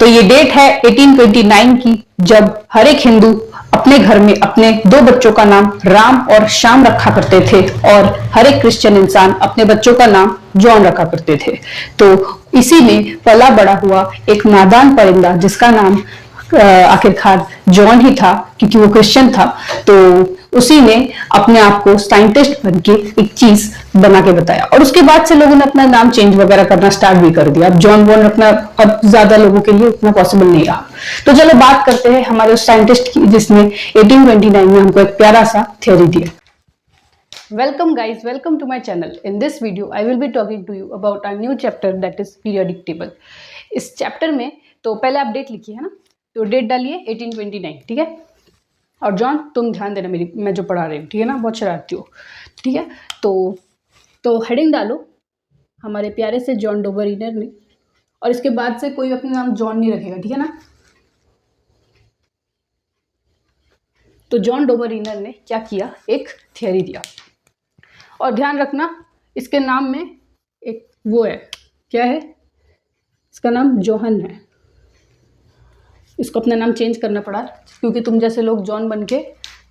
तो ये डेट है 1829 की, जब हर एक हिंदू अपने घर में अपने 2 बच्चों का नाम राम और श्याम रखा करते थे और हर एक क्रिश्चियन इंसान अपने बच्चों का नाम जॉन रखा करते थे। तो इसी में पला बड़ा हुआ एक नादान परिंदा जिसका नाम आखिरकार जॉन ही था, क्योंकि वो क्रिश्चियन था। तो उसी ने अपने आप को साइंटिस्ट बन के एक चीज बना के बताया, और उसके बाद से लोगों ने अपना नाम चेंज वगैरह करना स्टार्ट भी कर दिया। अब जॉन वॉन रखना अब ज्यादा लोगों के लिए उतना पॉसिबल नहीं रहा। तो चलो बात करते हैं हमारे उस साइंटिस्ट की जिसने 1829 में हमको एक प्यारा सा थ्योरी दिया। Welcome guys, welcome to my channel. In this video, I will be talking to you about our new chapter that is periodic table. इस चैप्टर में तो पहले आप डेट लिखिए है ना, तो डेट डालिए 1829, ठीक है। और जॉन तुम ध्यान देना मेरी, मैं जो पढ़ा रही हूँ, ठीक है ना, बहुत शरारती हो, ठीक है। तो हेडिंग डालो हमारे प्यारे से जॉन डोबरिनर ने, और इसके बाद से कोई अपना नाम जॉन नहीं रखेगा, ठीक है ना। तो जॉन डोबरिनर ने क्या किया, एक थियरी दिया, और ध्यान रखना इसके नाम में एक वो है, क्या है, इसका नाम जोहन है। इसको अपना नाम चेंज करना पड़ा क्योंकि तुम जैसे लोग जॉन बन के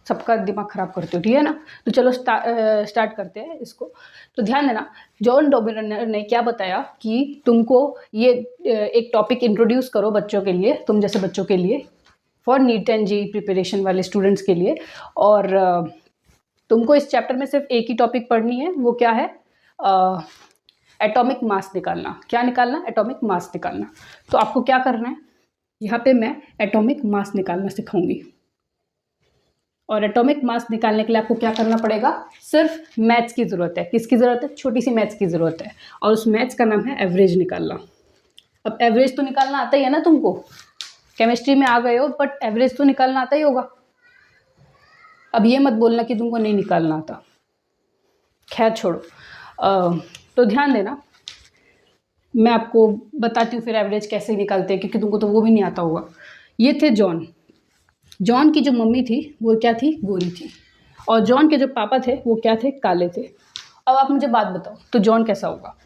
सबका दिमाग खराब करते हो, ठीक है ना। तो चलो स्टार्ट करते हैं इसको। तो ध्यान देना, जॉन डोबरिनर ने क्या बताया कि तुमको ये एक टॉपिक इंट्रोड्यूस करो बच्चों के लिए, तुम जैसे बच्चों के लिए, for neat and JEE preparation वाले स्टूडेंट्स के लिए। और तुमको इस चैप्टर में सिर्फ एक ही टॉपिक पढ़नी है, वो क्या है, एटॉमिक मास निकालना। क्या निकालना, एटॉमिक मास निकालना। तो आपको क्या करना है, यहाँ पे मैं एटॉमिक मास निकालना सिखाऊंगी। और एटॉमिक मास निकालने के लिए आपको क्या करना पड़ेगा, सिर्फ मैथ्स की ज़रूरत है। किसकी ज़रूरत है, छोटी सी मैथ्स की ज़रूरत है, और उस मैथ्स का नाम है एवरेज निकालना। अब एवरेज तो निकालना आता ही है ना तुमको, केमिस्ट्री में आ गए हो, बट एवरेज तो निकालना आता ही होगा। अब ये मत बोलना कि तुमको नहीं निकालना आता, खैर छोड़ो। तो ध्यान देना, मैं आपको बताती हूँ फिर एवरेज कैसे निकालते हैं, क्योंकि तुमको तो वो भी नहीं आता होगा। ये थे जॉन। जॉन की जो मम्मी थी वो क्या थी, गोरी थी, और जॉन के जो पापा थे वो क्या थे, काले थे। अब आप मुझे बात बताओ, तो जॉन कैसा होगा,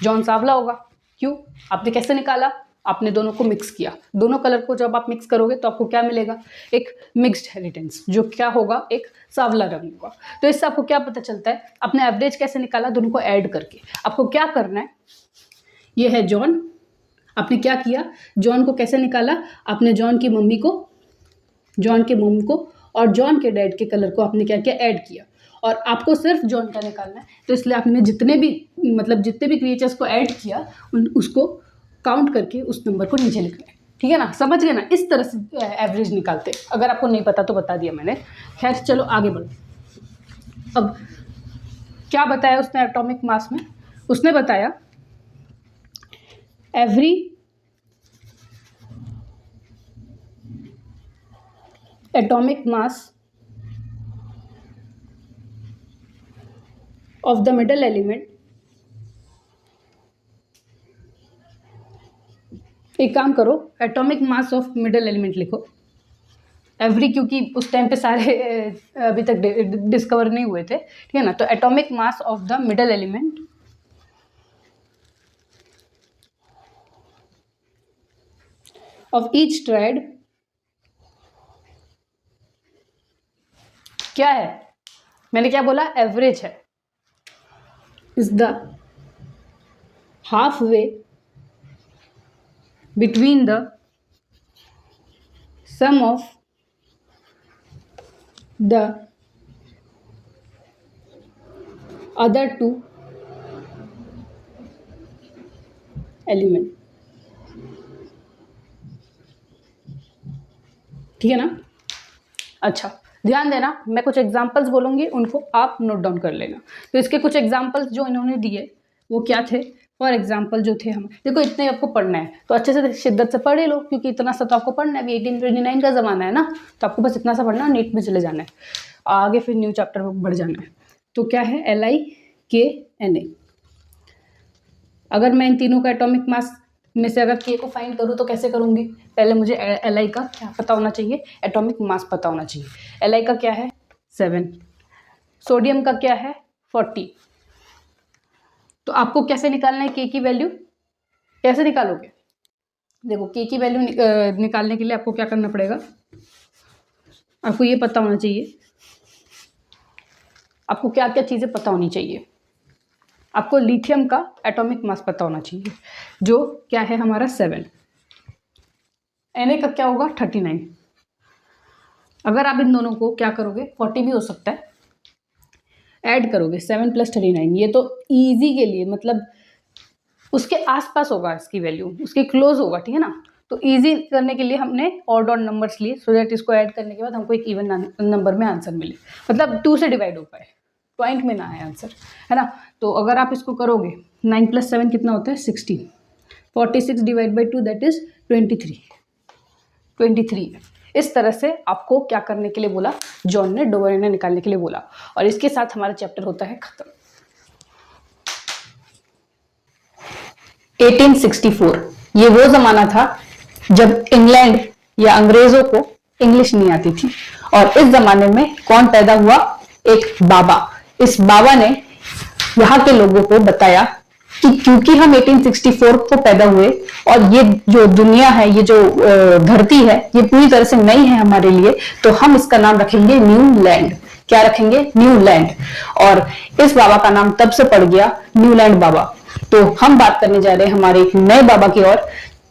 जॉन सांवला होगा। क्यों, आपने कैसे निकाला, आपने दोनों को मिक्स किया। दोनों कलर को जब आप मिक्स करोगे तो आपको क्या मिलेगा, एक मिक्स्ड हेरिटेंस, जो क्या होगा, एक सांवला रंग होगा। तो इससे आपको क्या पता चलता है, आपने एवरेज कैसे निकाला, दोनों को ऐड करके। आपको क्या करना है, ये है जॉन, आपने क्या किया, जॉन को कैसे निकाला, आपने जॉन की मम्मी को और जॉन के डैड के कलर को आपने क्या किया, ऐड किया। और आपको सिर्फ जॉन का निकालना है, तो इसलिए आपने जितने भी क्रिएचर्स को ऐड किया उसको काउंट करके उस नंबर को नीचे लिखना है, ठीक है ना। समझ गए ना, इस तरह से एवरेज निकालते। अगर आपको नहीं पता तो बता दिया मैंने, खैर चलो आगे बढ़ो। अब क्या बताया उसने एटॉमिक मास में, उसने बताया every atomic mass of the middle element, एक काम करो, atomic mass of middle element लिखो। एवरी, क्योंकि उस टाइम पे सारे अभी तक डिस्कवर नहीं हुए थे, ठीक है ना। तो atomic mass of the middle element of each triad क्या है, मैंने क्या बोला, एवरेज है, is the half way between the sum of the other two element, ठीक है ना। अच्छा ध्यान देना, मैं कुछ एग्जांपल्स बोलूँगी, उनको आप नोट डाउन कर लेना। तो इसके कुछ एग्जांपल्स जो इन्होंने दिए वो क्या थे, फॉर एग्जांपल जो थे, हम देखो इतने आपको पढ़ना है तो अच्छे से शिद्दत से पढ़ ही लो, क्योंकि इतना सा तो आपको पढ़ना है। अभी 1829 का ज़माना है ना, तो आपको बस इतना सा पढ़ना है, नीट में चले जाना है, आगे फिर न्यू चैप्टर में बढ़ जाना है। तो क्या है, LiKNa। अगर मैं इन तीनों का एटॉमिक मास में से अगर K को फाइंड करूँ तो कैसे करूँगी, पहले मुझे Li का क्या पता होना चाहिए, एटॉमिक मास पता होना चाहिए। Li का क्या है 7, सोडियम का क्या है 40। तो आपको कैसे निकालना है K की वैल्यू, कैसे निकालोगे, देखो के की वैल्यू निकालने के लिए आपको क्या करना पड़ेगा, आपको ये पता होना चाहिए, आपको क्या क्या चीज़ें पता होनी चाहिए। आपको लिथियम का एटॉमिक मास पता होना चाहिए, जो क्या है हमारा 7। Na का क्या होगा 39। अगर आप इन दोनों को क्या करोगे, 40 भी हो सकता है, ऐड करोगे 7 + 39, ये तो इजी के लिए मतलब उसके आसपास होगा, इसकी वैल्यू उसके क्लोज होगा, ठीक है ना। तो इजी करने के लिए हमने ऑड ऑड नंबर्स लिए, सो दैट इसको ऐड करने के बाद हमको एक इवन नंबर में आंसर मिले, मतलब 2 से डिवाइड हो पाए, पॉइंट में ना आए आंसर, है ना। तो अगर आप इसको करोगे 9 + 7 कितना होता है 16, 46 डिवाइड बाई 2 दैट इज 23। इस तरह से आपको क्या करने के लिए बोला, जॉन ने डोबरेना निकालने के लिए बोला, और इसके साथ हमारा चैप्टर होता है खत्म। 1864 ये वो ज़माना था जब इंग्लैंड या अंग्रेज़ों को इंग्लिश नहीं आती थी, और इस ज़माने में कौन पैदा हुआ, एक बाबा। इस बाबा ने यहाँ के लोगों को बताया कि क्योंकि हम 1864 को पैदा हुए और ये जो दुनिया है, ये जो धरती है, ये पूरी तरह से नई है हमारे लिए, तो हम इसका नाम रखेंगे न्यू लैंड। क्या रखेंगे, न्यू लैंड। और इस बाबा का नाम तब से पड़ गया न्यूलैंड बाबा। तो हम बात करने जा रहे हैं हमारे एक नए बाबा की ओर,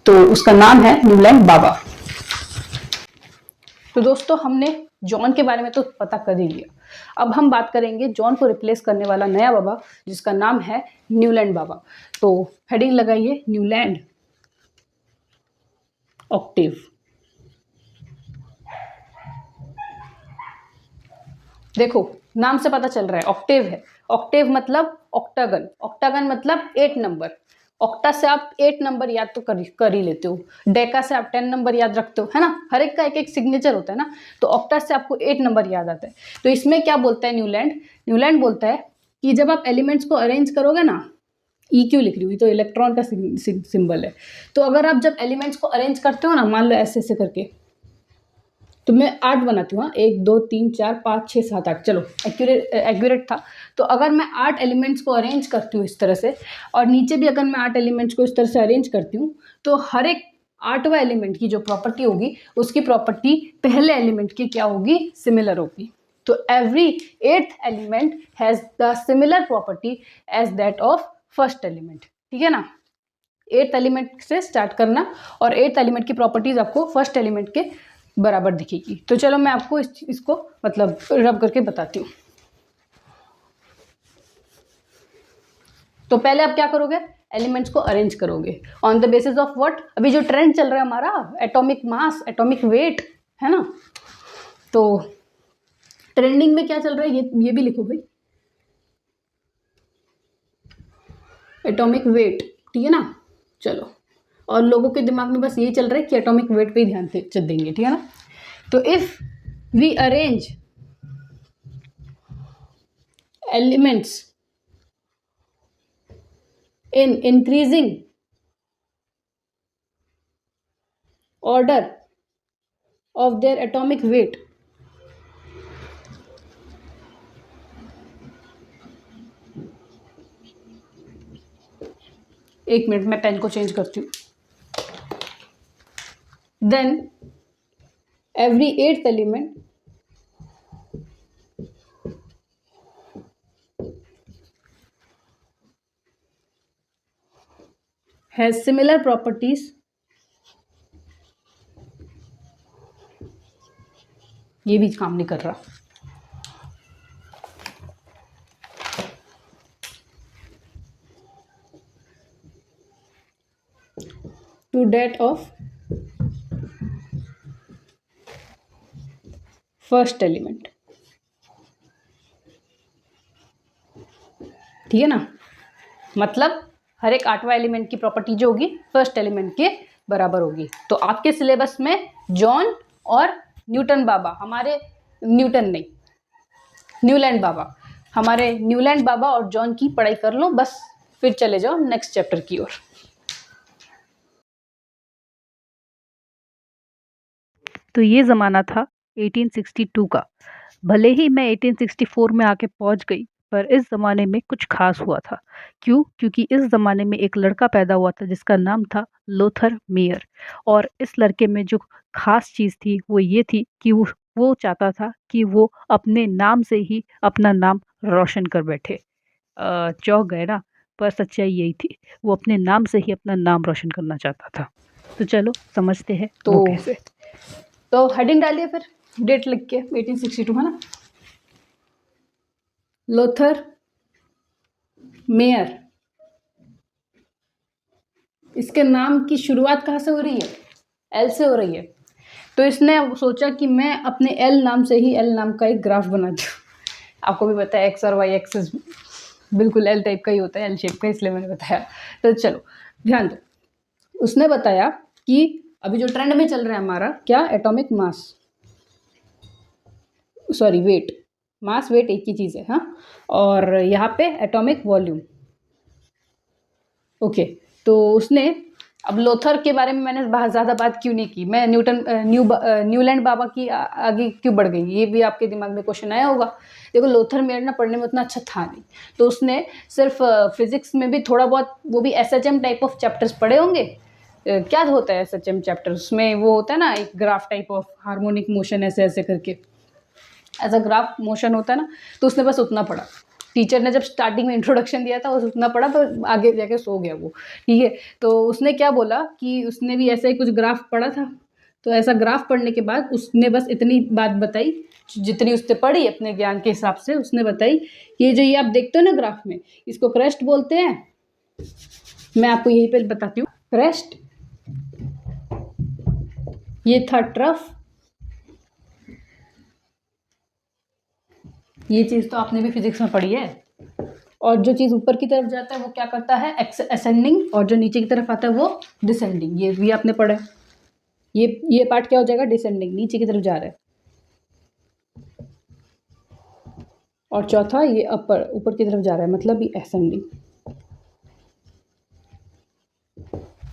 तो उसका नाम है न्यूलैंड बाबा। तो दोस्तों हमने जॉन के बारे में तो पता कर ही लिया, अब हम बात करेंगे जॉन को रिप्लेस करने वाला नया बाबा, जिसका नाम है न्यूलैंड बाबा। तो हेडिंग लगाइए, न्यूलैंड ऑक्टेव। देखो नाम से पता चल रहा है ऑक्टेव है, ऑक्टेव मतलब ऑक्टागन, ऑक्टागन मतलब 8 नंबर। ऑक्टा से आप 8 नंबर याद तो कर ही लेते हो, डेका से आप 10 नंबर याद रखते हो, है ना, हर एक का एक एक सिग्नेचर होता है ना। तो ऑक्टा से आपको 8 नंबर याद आता है। तो इसमें क्या बोलता है न्यूलैंड, न्यूलैंड बोलता है कि जब आप एलिमेंट्स को अरेंज करोगे ना, ई क्यों लिख रही हुई, तो इलेक्ट्रॉन का सिंबल है। तो अगर आप जब एलिमेंट्स को अरेंज करते हो ना, मान लो ऐसे ऐसे करके, तो मैं 8 बनाती हूँ, 1 2 3 4 5 6 7 8, चलो एक्यूरेट था। तो अगर मैं 8 एलिमेंट्स को अरेंज करती हूँ इस तरह से, और नीचे भी अगर मैं 8 एलिमेंट्स को इस तरह से अरेंज करती हूँ, तो हर एक 8वां एलिमेंट की जो प्रॉपर्टी होगी, उसकी प्रॉपर्टी पहले एलिमेंट की क्या होगी, सिमिलर होगी। तो every 8th element has the similar property as that of first element, ठीक है ना। 8th एलिमेंट से स्टार्ट करना, और 8th एलिमेंट की प्रॉपर्टीज आपको फर्स्ट एलिमेंट के बराबर दिखेगी। तो चलो मैं आपको इसको मतलब रब करके बताती हूँ। तो पहले आप क्या करोगे, एलिमेंट्स को अरेंज करोगे on the basis of what, अभी जो ट्रेंड चल रहा है हमारा, एटॉमिक मास, एटॉमिक वेट, है ना। तो ट्रेंडिंग में क्या चल रहा है, ये भी लिखो भाई, एटॉमिक वेट, ठीक है ना। चलो, और लोगों के दिमाग में बस यही चल रहा है कि एटॉमिक वेट पे ही ध्यान देंगे, ठीक है ना। तो if we arrange elements in increasing order of their atomic weight, एक मिनट मैं पेन को चेंज करती हूँ, then every 8th element has similar properties, ये भी काम नहीं कर रहा, to that of first element, ठीक है ना। मतलब हर एक 8वां एलिमेंट की प्रॉपर्टी जो होगी फर्स्ट एलिमेंट के बराबर होगी। तो आपके सिलेबस में जॉन और न्यूटन बाबा, हमारे न्यूटन नहीं, न्यूलैंड बाबा, हमारे न्यूलैंड बाबा और जॉन की पढ़ाई कर लो बस, फिर चले जाओ नेक्स्ट चैप्टर की ओर। तो ये ज़माना था 1862 का। भले ही मैं 1864 में आके पहुंच गई, पर इस ज़माने में कुछ खास हुआ था। क्यों? क्योंकि इस ज़माने में एक लड़का पैदा हुआ था जिसका नाम था लोथर मेयर। और इस लड़के में जो खास चीज़ थी वो ये थी कि वो चाहता था कि वो अपने नाम से ही अपना नाम रोशन कर बैठे। चौंक गए ना? पर सच्चाई यही थी, वो अपने नाम से ही अपना नाम रोशन करना चाहता था। तो चलो समझते हैं तो वो कैसे। तो हेडिंग डालिए फिर, डेट लिख के 1862 है ना। लोथर मेयर, इसके नाम की शुरुआत कहाँ से हो रही है? एल से हो रही है। तो इसने सोचा कि मैं अपने एल नाम से ही एल नाम का एक ग्राफ बना दूँ। आपको भी पता है एक्स और वाई एक्सिस बिल्कुल एल टाइप का ही होता है, एल शेप का, इसलिए मैंने बताया। तो चलो ध्यान दो, उसने बताया कि अभी जो ट्रेंड में चल रहा है हमारा क्या, atomic mass, sorry weight, mass weight एक ही चीज़ है, हाँ। और यहाँ पे एटॉमिक वॉल्यूम। ओके, तो उसने, अब लोथर के बारे में मैंने ज़्यादा बात क्यों नहीं की, मैं न्यूलैंड बाबा की आगे क्यों बढ़ गई, ये भी आपके दिमाग में क्वेश्चन आया होगा। देखो लोथर मेयर ना पढ़ने में उतना अच्छा था नहीं, तो उसने सिर्फ फिजिक्स में भी थोड़ा बहुत, वो भी एसएचएम टाइप ऑफ चैप्टर्स पढ़े होंगे। क्या होता है एसएचएम चैप्टर, उसमें वो होता है ना एक graph type of harmonic motion, ऐसे ऐसे करके एज अ ग्राफ मोशन होता है ना, तो उसने बस उतना पढ़ा। टीचर ने जब स्टार्टिंग में इंट्रोडक्शन दिया था बस उतना पढ़ा, तो आगे जाके सो गया वो, ठीक है। तो उसने क्या बोला कि उसने भी ऐसा ही कुछ ग्राफ पढ़ा था, तो ऐसा ग्राफ पढ़ने के बाद उसने बस इतनी बात बताई, जितनी उसने पढ़ी अपने ज्ञान के हिसाब से उसने बताई कि ये जो ये आप देखते हो ना ग्राफ में, इसको क्रेस्ट बोलते हैं। मैं आपको यहीं पे बताती हूँ, क्रेस्ट, ये था ट्रफ, ये चीज़ तो आपने भी फिजिक्स में पढ़ी है। और जो चीज़ ऊपर की तरफ जाता है वो क्या करता है, असेंडिंग, और जो नीचे की तरफ आता है वो डिसेंडिंग, ये भी आपने पढ़ा है। ये पार्ट क्या हो जाएगा, डिसेंडिंग, नीचे की तरफ जा रहा है। और चौथा ये अपर, ऊपर की तरफ जा रहा है, मतलब ये असेंडिंग।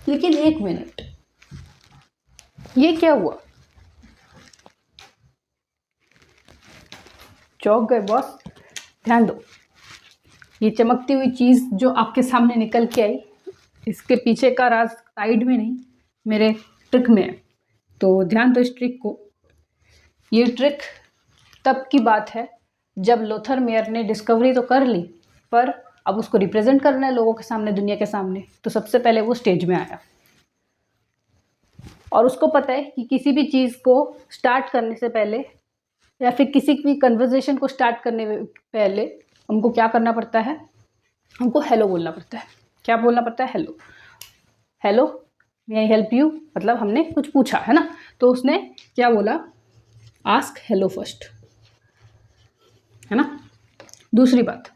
लेकिन एक मिनट, ये क्या हुआ, चौंक गए बॉस? ध्यान दो, ये चमकती हुई चीज़ जो आपके सामने निकल के आई, इसके पीछे का राज साइड में नहीं, मेरे ट्रिक में है। तो ध्यान दो इस ट्रिक को। ये ट्रिक तब की बात है जब लोथर मेयर ने डिस्कवरी तो कर ली, पर अब उसको रिप्रेजेंट करना है लोगों के सामने, दुनिया के सामने, तो सबसे पहले वो स्टेज में आया। और उसको पता है कि किसी भी चीज़ को स्टार्ट करने से पहले, या फिर किसी भी कन्वर्जेशन को स्टार्ट करने से पहले हमको क्या करना पड़ता है, हमको हेलो बोलना पड़ता है। क्या बोलना पड़ता है, hello. Hello, may I help you, मतलब हमने कुछ पूछा है ना, तो उसने क्या बोला, आस्क हेलो फर्स्ट, है ना। दूसरी बात,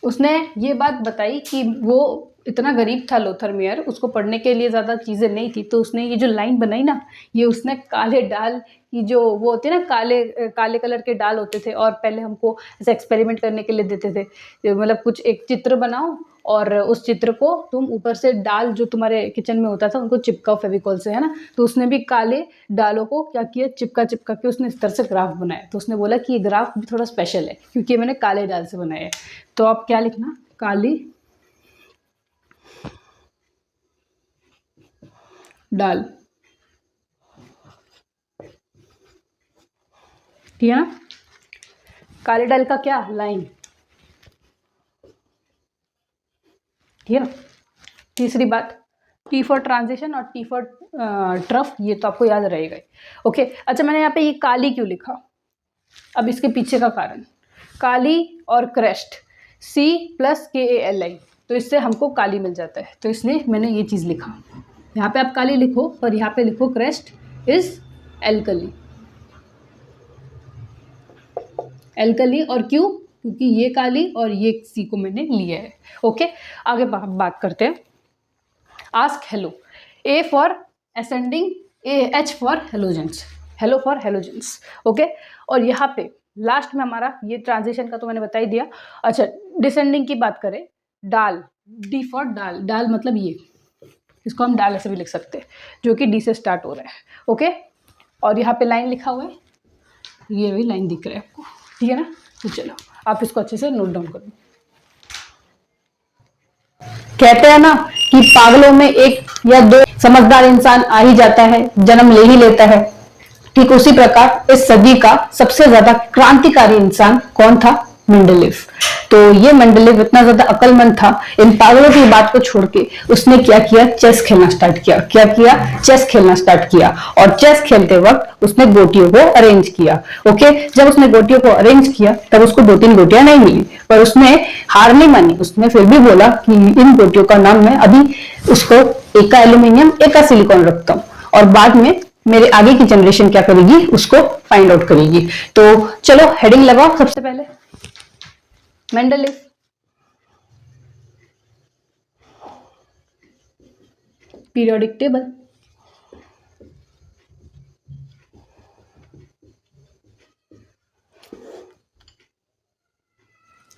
उसने ये बात बताई कि वो इतना गरीब था लोथर मेयर, उसको पढ़ने के लिए ज़्यादा चीज़ें नहीं थी, तो उसने ये जो लाइन बनाई ना, ये उसने काले डाल की जो वो होते हैं ना, काले काले कलर के डाल होते थे, और पहले हमको ऐसे एक्सपेरिमेंट करने के लिए देते थे, मतलब कुछ एक चित्र बनाओ और उस चित्र को तुम ऊपर से डाल जो तुम्हारे किचन में होता था उनको चिपकाओ फेविकॉल से, है ना। तो उसने भी काले डालों को क्या किया, चिपका चिपका के उसने इस तरह से ग्राफ बनाया। तो उसने बोला कि ये ग्राफ भी थोड़ा स्पेशल है क्योंकि मैंने काले डाल से बनाया है। तो आप क्या लिखना, काली डाल, ठीक है ना। काले डाल का क्या, लाइन, ठीक है ना। तीसरी बात, टी फॉर ट्रांजिशन और टी फॉर ट्रफ, ये तो आपको याद रहेगा। ओके, अच्छा मैंने यहाँ पे ये काली क्यों लिखा, अब इसके पीछे का कारण, काली और क्रेस्ट, C+KALI, तो इससे हमको काली मिल जाता है, तो इसलिए मैंने ये चीज़ लिखा। यहाँ पे आप काली लिखो, पर यहाँ पे लिखो क्रेस्ट इज एल्कली, एल्कली, और क्यों, क्योंकि ये काली और ये C को मैंने लिया है। ओके, आगे बात करते हैं। Ask hello, A for ascending, H for halogens, hello for halogens. Okay, और यहाँ पे लास्ट में हमारा ये ट्रांजिशन का तो मैंने बता ही दिया। अच्छा, डिसेंडिंग की बात करें, डाल, D फॉर डाल, डाल मतलब ये, इसको हम डाल ऐसे भी लिख सकते हैं, जो कि D से स्टार्ट हो रहा है। ओके, और यहाँ पे लाइन लिखा हुआ है, ये भी लाइन दिख रहा है आपको, ठीक है ना। तो चलो आप इसको अच्छे से नोट डाउन करो। कहते हैं ना कि पागलों में एक या दो समझदार इंसान आ ही जाता है, जन्म ले ही लेता है। ठीक उसी प्रकार इस सदी का सबसे ज्यादा क्रांतिकारी इंसान कौन था? मेंडेलीव। तो ये मेंडेलीव इतना ज्यादा अक्लमंद था, इन पागलों की बात को छोड़ के उसने क्या किया? चेस खेलना स्टार्ट किया। क्या किया? चेस खेलना स्टार्ट किया। और चेस खेलते वक्त उसने गोटियों को अरेंज किया। ओके, जब उसने गोटियों को अरेंज किया तब उसको 2-3 गोटियां नहीं मिली, पर उसने हार नहीं मानी। उसने फिर भी बोला कि इन गोटियों का नाम मैं अभी उसको एक का एल्यूमिनियम एक का सिलिकॉन रखता हूँ, और बाद में मेरे आगे की जनरेशन क्या करेगी? उसको फाइंड आउट करेगी। तो चलो हेडिंग लगाओ। सबसे पहले मेंडेलीव, पीरियोडिक टेबल।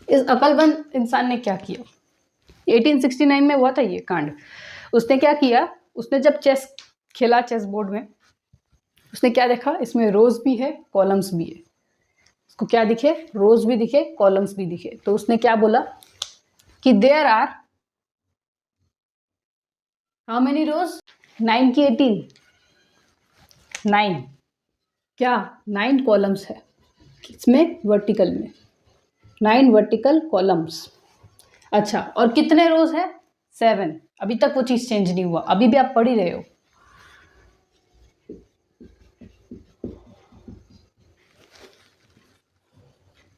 इस अकलमंद इंसान ने क्या किया? 1869 में हुआ था ये कांड। उसने क्या किया? उसने जब चेस खेला चेस बोर्ड में, उसने क्या देखा? इसमें रोज भी है, कॉलम्स भी है। उसको क्या दिखे? रोज भी दिखे, कॉलम्स भी दिखे। तो उसने क्या बोला कि देयर आर हाउ मेनी रोज? 9 की 18, 9 क्या 9 कॉलम्स है इसमें, वर्टिकल में 9 वर्टिकल कॉलम्स। अच्छा, और कितने रोज है? 7। अभी तक वो चीज चेंज नहीं हुआ, अभी भी आप पढ़ ही रहे हो।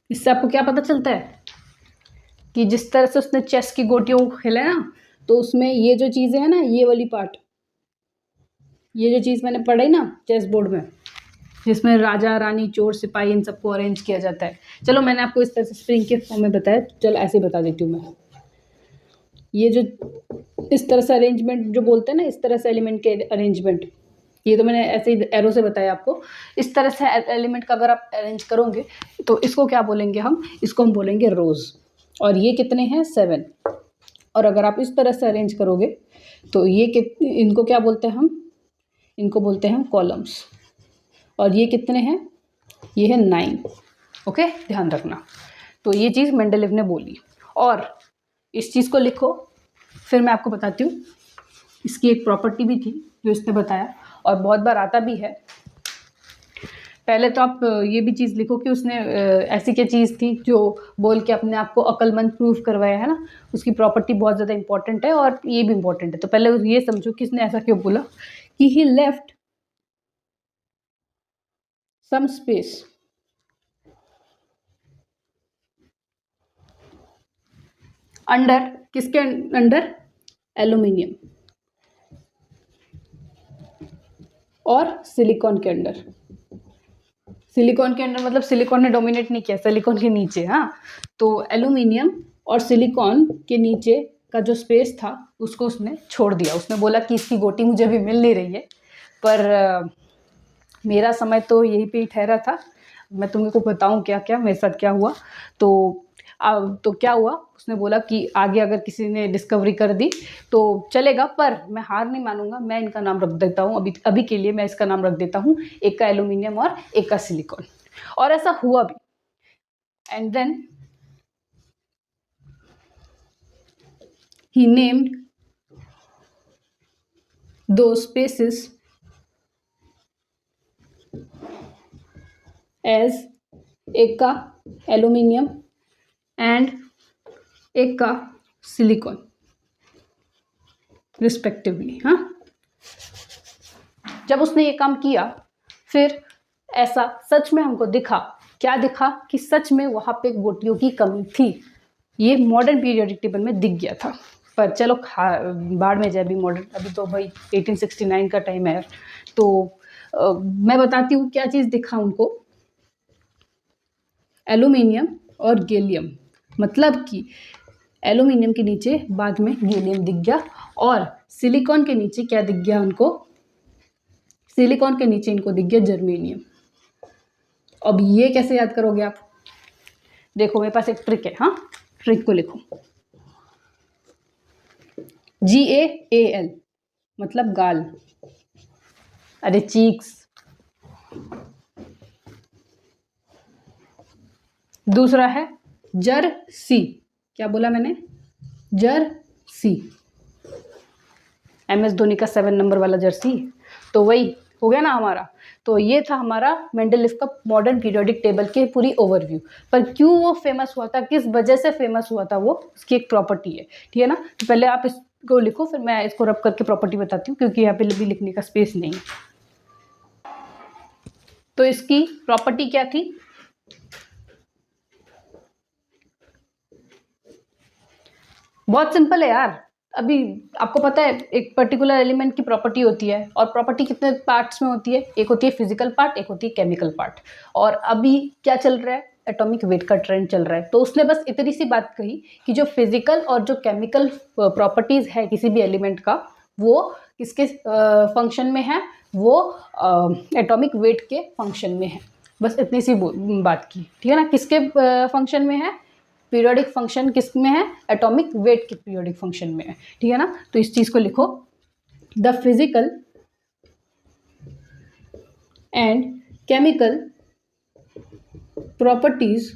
इससे आपको क्या पता चलता है कि जिस तरह से उसने चेस की गोटियों को खेला है ना, तो उसमें ये जो चीजें है ना, ये वाली पार्ट, ये जो चीज मैंने पढ़ी ना चेस बोर्ड में, जिसमें राजा रानी चोर सिपाही इन सबको अरेंज किया जाता है। चलो मैंने आपको इस तरह से स्प्रिंग के फॉर्म में बताया, चलो ऐसे बता देती हूँ मैं। ये जो इस तरह से अरेंजमेंट जो बोलते हैं ना, इस तरह से एलिमेंट के अरेंजमेंट, ये तो मैंने ऐसे ही एरो से बताया आपको। इस तरह से एलिमेंट का अगर आप अरेंज करोगे तो इसको क्या बोलेंगे हम? इसको हम बोलेंगे रोज। और ये कितने हैं? 7। और अगर आप इस तरह से अरेंज करोगे तो ये इनको क्या बोलते हैं हम? इनको बोलते हैं कॉलम्स। और ये कितने हैं? ये है 9। ओके, ध्यान रखना। तो ये चीज़ मेंडेलीव ने बोली, और इस चीज़ को लिखो। फिर मैं आपको बताती हूँ, इसकी एक प्रॉपर्टी भी थी जो इसने बताया और बहुत बार आता भी है। पहले तो आप ये भी चीज़ लिखो कि उसने ऐसी क्या चीज़ थी जो बोल के अपने आप को अक्लमंद प्रूव करवाया है ना। उसकी प्रॉपर्टी बहुत ज़्यादा इंपॉर्टेंट है और ये भी इंपॉर्टेंट है। तो पहले ये समझो कि इसने ऐसा क्यों बोला कि ही लेफ्ट सम स्पेस अंडर, किसके अंडर? एल्यूमिनियम और सिलिकॉन के अंडर। सिलिकॉन के अंदर मतलब सिलिकॉन ने डोमिनेट नहीं किया, सिलिकॉन के नीचे। हाँ, तो एल्यूमिनियम और सिलिकॉन के नीचे का जो स्पेस था उसको उसने छोड़ दिया। उसने बोला कि इसकी गोटी मुझे अभी मिल नहीं रही है, पर मेरा समय तो यहीं पे ही ठहरा था। मैं तुमको बताऊं क्या क्या मेरे साथ क्या हुआ। तो क्या हुआ? उसने बोला कि आगे अगर किसी ने डिस्कवरी कर दी तो चलेगा, पर मैं हार नहीं मानूंगा। मैं इनका नाम रख देता हूँ, अभी अभी के लिए मैं इसका नाम रख देता हूँ, एक का एल्यूमिनियम और एक का सिलिकॉन। और ऐसा हुआ भी। एंड देन ही नेम्ड दो स्पेसिस एज, एक का एल्यूमिनियम एंड एक का सिलिकॉन रिस्पेक्टिवली। हाँ, जब उसने ये काम किया फिर ऐसा सच में हमको दिखा। क्या दिखा? कि सच में वहां पे गोटियों की कमी थी। ये मॉडर्न पीरियोडिक टेबल में दिख गया था। पर चलो बाढ़ में जाए अभी मॉडर्न, अभी तो भाई 1869 का टाइम है। तो मैं बताती हूँ क्या चीज़ दिखा उनको। एल्यूमिनियम और गैलियम, मतलब कि एल्यूमिनियम के नीचे बाद में गैलियम दिख गया, और सिलिकॉन के नीचे क्या दिख गया उनको? सिलिकॉन के नीचे इनको दिख गया जर्मेनियम। अब ये कैसे याद करोगे आप? देखो मेरे पास एक ट्रिक है। हाँ, ट्रिक को लिखो। GAAL मतलब गाल, अरे चीक्स। दूसरा है जर्सी, क्या बोला मैंने, जर्सी, MS धोनी का 7 नंबर वाला जर्सी, तो वही हो गया ना हमारा। तो ये था हमारा मेंडलीफ का मॉडर्न पीरियोडिक टेबल की पूरी ओवरव्यू। पर क्यों वो फेमस हुआ था, किस वजह से फेमस हुआ था, वो उसकी एक प्रॉपर्टी है, ठीक है ना। तो पहले आप इसको लिखो, फिर मैं इसको रब करके प्रॉपर्टी बताती हूँ, क्योंकि यहाँ पे भी लिखने का स्पेस नहीं है। तो इसकी प्रॉपर्टी क्या थी, बहुत सिंपल है यार। अभी आपको पता है एक पर्टिकुलर एलिमेंट की प्रॉपर्टी होती है, और प्रॉपर्टी कितने पार्ट्स में होती है, एक होती है फिजिकल पार्ट, एक होती है केमिकल पार्ट। और अभी क्या चल रहा है, एटॉमिक वेट का ट्रेंड चल रहा है। तो उसने बस इतनी सी बात कही कि जो फिजिकल और जो केमिकल प्रॉपर्टीज है किसी भी एलिमेंट का, वो किसके फंक्शन में है, वो एटॉमिक वेट के फंक्शन में है। बस इतनी सी बात की, ठीक है ना। किसके फंक्शन में है, पीरियोडिक फंक्शन किस में है, एटॉमिक वेट के पीरियोडिक फंक्शन में है, ठीक है ना। तो इस चीज को लिखो, the physical and chemical properties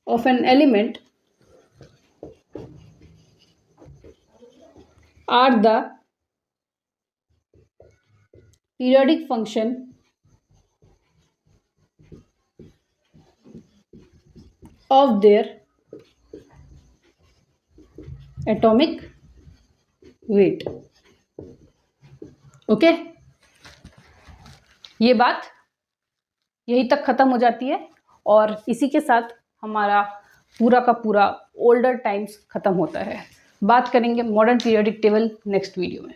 of an element are the periodic function of their atomic weight। ओके, ये बात यहीं तक खत्म हो जाती है, और इसी के साथ हमारा पूरा का पूरा ओल्डर टाइम्स खत्म होता है। बात करेंगे modern periodic table next video में।